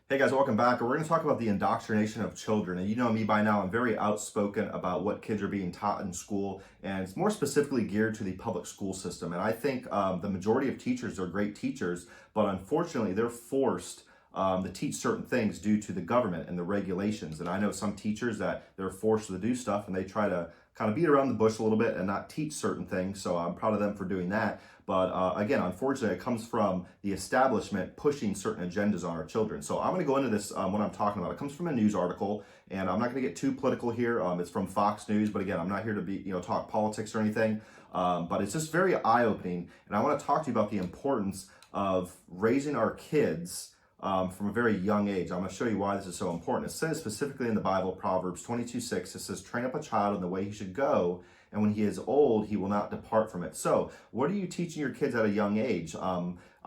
Hey guys, welcome back. We're going to talk about the indoctrination of children. And you know me by now, I'm very outspoken about what kids are being taught in school, and it's more specifically geared to the public school system. And I think the majority of teachers are great teachers, but unfortunately, they're forced to teach certain things due to the government and the regulations. And I know some teachers that they're forced to do stuff and they try to kind of beat around the bush a little bit and not teach certain things. So I'm proud of them for doing that. But again, unfortunately, it comes from the establishment pushing certain agendas on our children. So I'm going to go into this, what I'm talking about. It comes from a news article, and I'm not going to get too political here. It's from Fox News, but again, I'm not here to be, talk politics or anything. But it's just very eye-opening, and I want to talk to you about the importance of raising our kids from a very young age. I'm going to show you why this is so important. It says specifically in the Bible, Proverbs 22:6, it says, "Train up a child in the way he should go, and when he is old, he will not depart from it." So, what are you teaching your kids at a young age?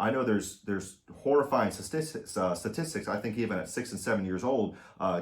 I know there's horrifying statistics. I think even at 6 and 7 years old,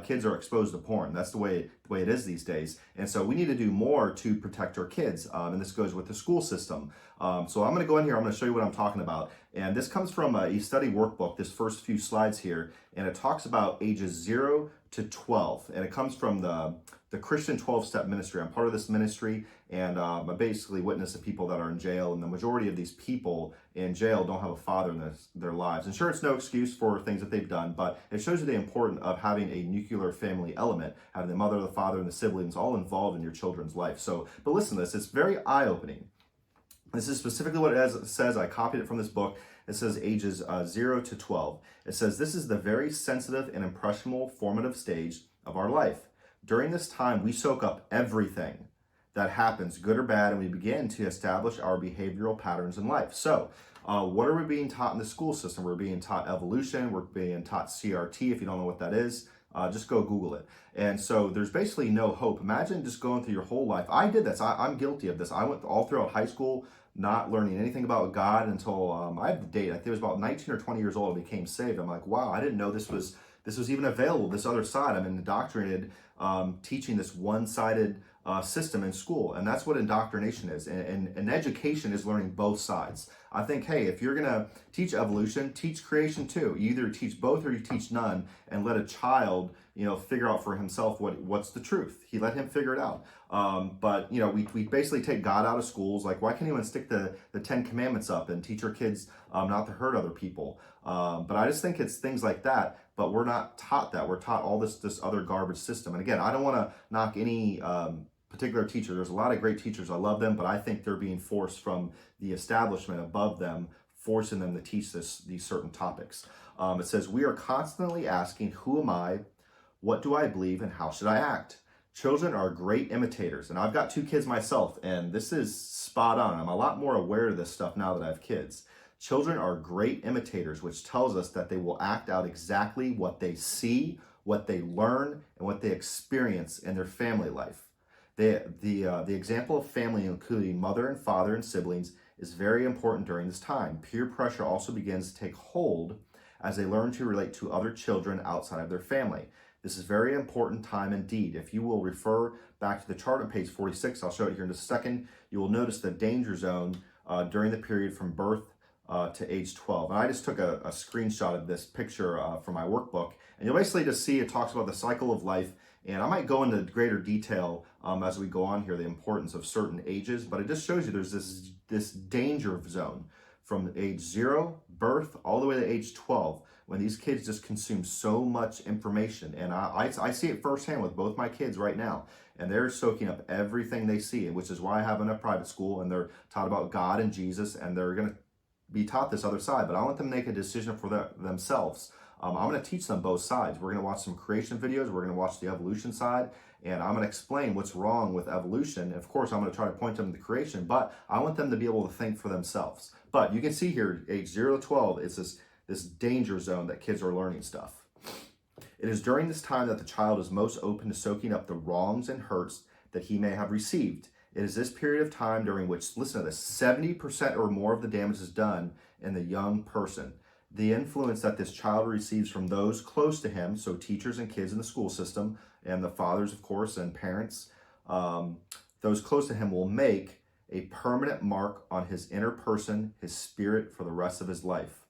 kids are exposed to porn. That's the way it is these days. And so we need to do more to protect our kids. And this goes with the school system. So I'm going to go in here. I'm going to show you what I'm talking about. And this comes from a study workbook. This first few slides here, and it talks about ages 0 to 12, and it comes from the Christian 12-step ministry. I'm part of this ministry, and I basically witness the people that are in jail, and the majority of these people in jail don't have a father in their lives. And sure, it's no excuse for things that they've done, but it shows you the importance of having a nuclear family element, having the mother, the father, and the siblings all involved in your children's life. So, but listen to this, it's very eye-opening. This is specifically what it says. I copied it from this book. It says ages 0 to 12. It says, "This is the very sensitive and impressionable formative stage of our life. During this time, we soak up everything that happens, good or bad, and we begin to establish our behavioral patterns in life." So, what are we being taught in the school system? We're being taught evolution. We're being taught CRT. If you don't know what that is, just go Google it. And so there's basically no hope. Imagine just going through your whole life. I did this. I'm guilty of this. I went all throughout high school not learning anything about God until I have the date. I think it was about 19 or 20 years old. I became saved. I'm like, wow, I didn't know this was even available. This other side. I'm indoctrinated, teaching this one-sided system in school, and that's what indoctrination is. And education is learning both sides. I think, hey, if you're gonna teach evolution, teach creation too. You either teach both or you teach none, and let a child, figure out for himself what's the truth. Let him figure it out. But we basically take God out of schools. Like, why can't anyone stick the 10 Commandments up and teach our kids not to hurt other people? But I just think it's things like that. But we're not taught that. We're taught all this other garbage system. And again, I don't want to knock any particular teacher. There's a lot of great teachers. I love them, but I think they're being forced from the establishment above them, forcing them to teach these certain topics. It says, "We are constantly asking, who am I? What do I believe? And how should I act? Children are great imitators." And I've got 2 kids myself, and this is spot on. I'm a lot more aware of this stuff now that I have kids. "Children are great imitators," which tells us that they will act out exactly what they see, what they learn, and what they experience in their family life. The example of family, including mother and father and siblings, is very important during this time. Peer pressure also begins to take hold as they learn to relate to other children outside of their family. This is a very important time indeed. If you will refer back to the chart on page 46, I'll show it here in just a second, you will notice the danger zone during the period from birth to age 12. And I just took a screenshot of this picture from my workbook. And you'll basically just see it talks about the cycle of life. And I might go into greater detail as we go on here, the importance of certain ages. But it just shows you there's this danger zone from age 0, birth, all the way to age 12, when these kids just consume so much information. And I see it firsthand with both my kids right now. And they're soaking up everything they see, which is why I have them in a private school, and they're taught about God and Jesus, and they're going to be taught this other side. But I want them to make a decision for themselves. I'm going to teach them both sides. We're going to watch some creation videos. We're going to watch the evolution side, and I'm going to explain what's wrong with evolution. And of course, I'm going to try to point them to creation, but I want them to be able to think for themselves. But you can see here, age 0 to 12, it's this danger zone that kids are learning stuff. "It is during this time that the child is most open to soaking up the wrongs and hurts that he may have received. It is this period of time during which, listen to this, 70% or more of the damage is done in the young person. The influence that this child receives from those close to him," so teachers and kids in the school system, and the fathers, of course, and parents, "those close to him will make a permanent mark on his inner person, his spirit, for the rest of his life."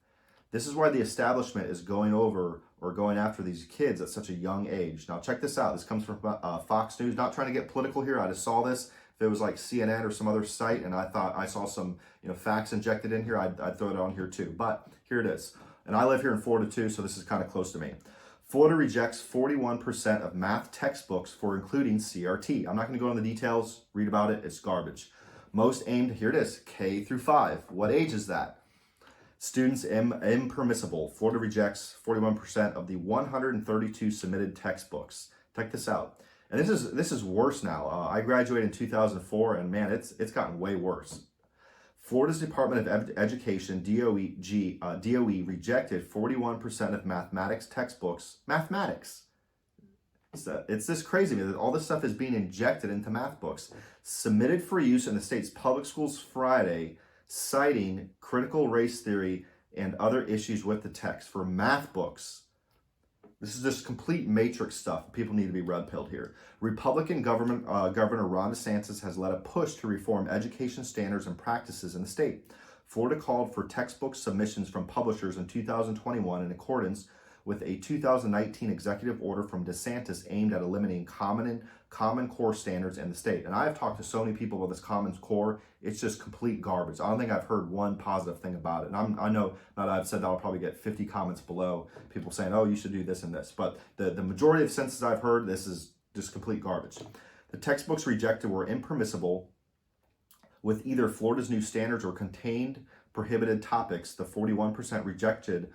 This is why the establishment is going over or going after these kids at such a young age. Now, check this out. This comes from Fox News. Not trying to get political here. I just saw this. If it was like CNN or some other site and I thought I saw some facts injected in here, I'd throw it on here too. But here it is. And I live here in Florida too, so this is kind of close to me. Florida rejects 41% of math textbooks for including CRT. I'm not going to go into the details. Read about it. It's garbage. Most aimed, here it is, K through 5. What age is that? Students impermissible. Florida rejects 41% of the 132 submitted textbooks. Check this out. And this is worse now. I graduated in 2004, and man, it's gotten way worse. Florida's Department of Education, DOE, rejected 41% of mathematics textbooks. Mathematics. It's this crazy that all this stuff is being injected into math books. Submitted for use in the state's public schools Friday, citing critical race theory and other issues with the text for math books. This is just complete matrix stuff. People need to be red-pilled here. Republican Governor Ron DeSantis has led a push to reform education standards and practices in the state. Florida called for textbook submissions from publishers in 2021 in accordance with a 2019 executive order from DeSantis aimed at eliminating Common Core standards in the state. And I've talked to so many people about this Common Core, it's just complete garbage. I don't think I've heard one positive thing about it. And I know that I've said that I'll probably get 50 comments below, people saying, oh, you should do this and this. But the majority of sentences I've heard, this is just complete garbage. The textbooks rejected were impermissible with either Florida's new standards or contained prohibited topics. The 41% rejection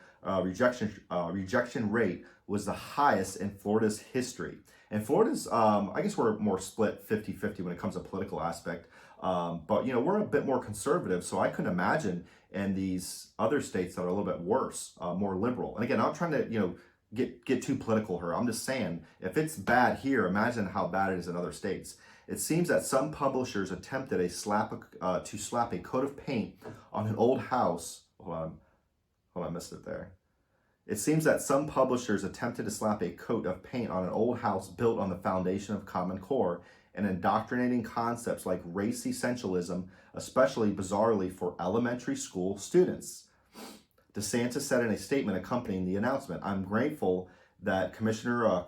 rate was the highest in Florida's history. And Florida's, I guess we're more split 50-50 when it comes to political aspect. But, we're a bit more conservative, so I couldn't imagine in these other states that are a little bit worse, more liberal. And again, I'm not trying to, get too political here. I'm just saying, if it's bad here, imagine how bad it is in other states. It seems that some publishers attempted to slap a coat of paint on an old house. Hold on, I missed it there. It seems that some publishers attempted to slap a coat of paint on an old house built on the foundation of Common Core and indoctrinating concepts like race essentialism, especially bizarrely for elementary school students. DeSantis said in a statement accompanying the announcement, "I'm grateful that Commissioner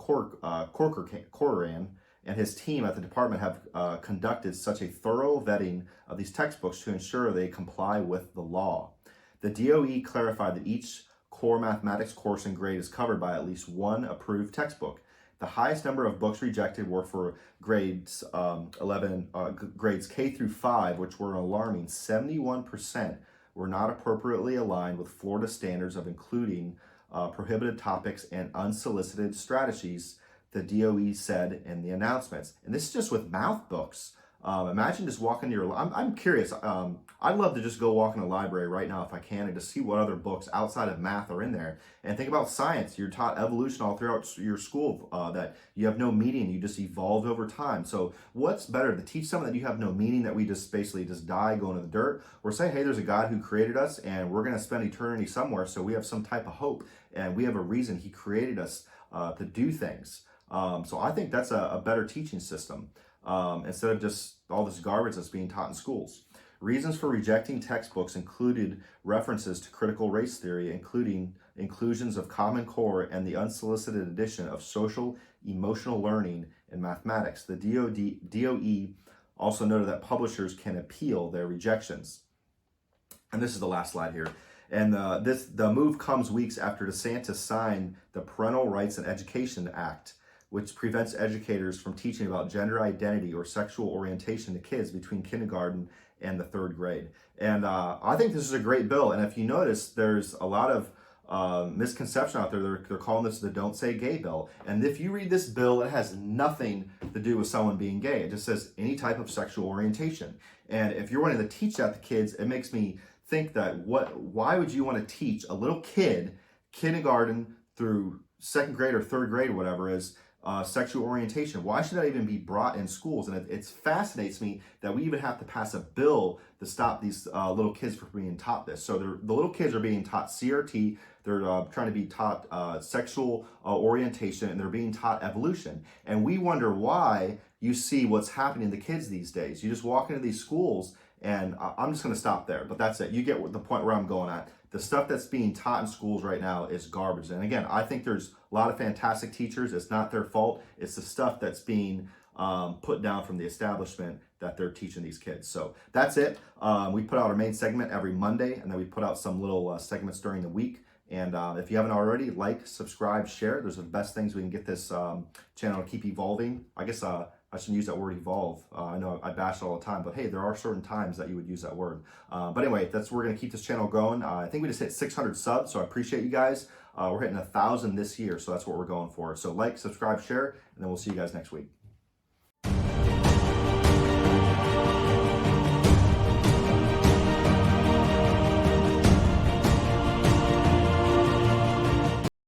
Corcoran and his team at the department have conducted such a thorough vetting of these textbooks to ensure they comply with the law." The DOE clarified that each core mathematics course and grade is covered by at least one approved textbook. The highest number of books rejected were for grades grades K through 5, which were an alarming 71% were not appropriately aligned with Florida standards of including prohibited topics and unsolicited strategies, the DOE said in the announcements. And this is just with math books. Imagine just walking to I'm curious. I'd love to just go walk in a library right now if I can and just see what other books outside of math are in there. And think about science. You're taught evolution all throughout your school, that you have no meaning. You just evolved over time. So what's better, to teach something that you have no meaning, that we just basically just die, go into the dirt, or say, hey, there's a God who created us and we're going to spend eternity somewhere, so we have some type of hope and we have a reason he created us to do things. So I think that's a better teaching system. Instead of just all this garbage that's being taught in schools. Reasons for rejecting textbooks included references to critical race theory, including inclusions of Common Core and the unsolicited addition of social emotional learning in mathematics. The DOE also noted that publishers can appeal their rejections. And this is the last slide here. And the move comes weeks after DeSantis signed the Parental Rights in Education Act, which prevents educators from teaching about gender identity or sexual orientation to kids between kindergarten and the 3rd grade. And I think this is a great bill. And if you notice, there's a lot of misconception out there. They're calling this the Don't Say Gay bill. And if you read this bill, it has nothing to do with someone being gay. It just says any type of sexual orientation. And if you're wanting to teach that to kids, it makes me think that why would you want to teach a little kid, kindergarten through 2nd grade or 3rd grade, whatever it is, sexual orientation? Why should that even be brought in schools? And it fascinates me that we even have to pass a bill to stop these little kids from being taught this. So the little kids are being taught CRT, they're trying to be taught sexual orientation, and they're being taught evolution. And we wonder why you see what's happening to kids these days. You just walk into these schools, and I'm just going to stop there, but that's it. You get the point where I'm going at. The stuff that's being taught in schools right now is garbage. And again, I think there's a lot of fantastic teachers. It's not their fault. It's the stuff that's being put down from the establishment that they're teaching these kids. So that's it. We put out our main segment every Monday, and then we put out some little segments during the week. And if you haven't already, like, subscribe, share. Those are the best things we can get this channel to keep evolving. I guess I shouldn't use that word evolve. I know I bash it all the time, but hey, there are certain times that you would use that word. But anyway, we're going to keep this channel going. I think we just hit 600 subs, so I appreciate you guys. We're hitting 1,000 this year, so that's what we're going for. So like, subscribe, share, and then we'll see you guys next week.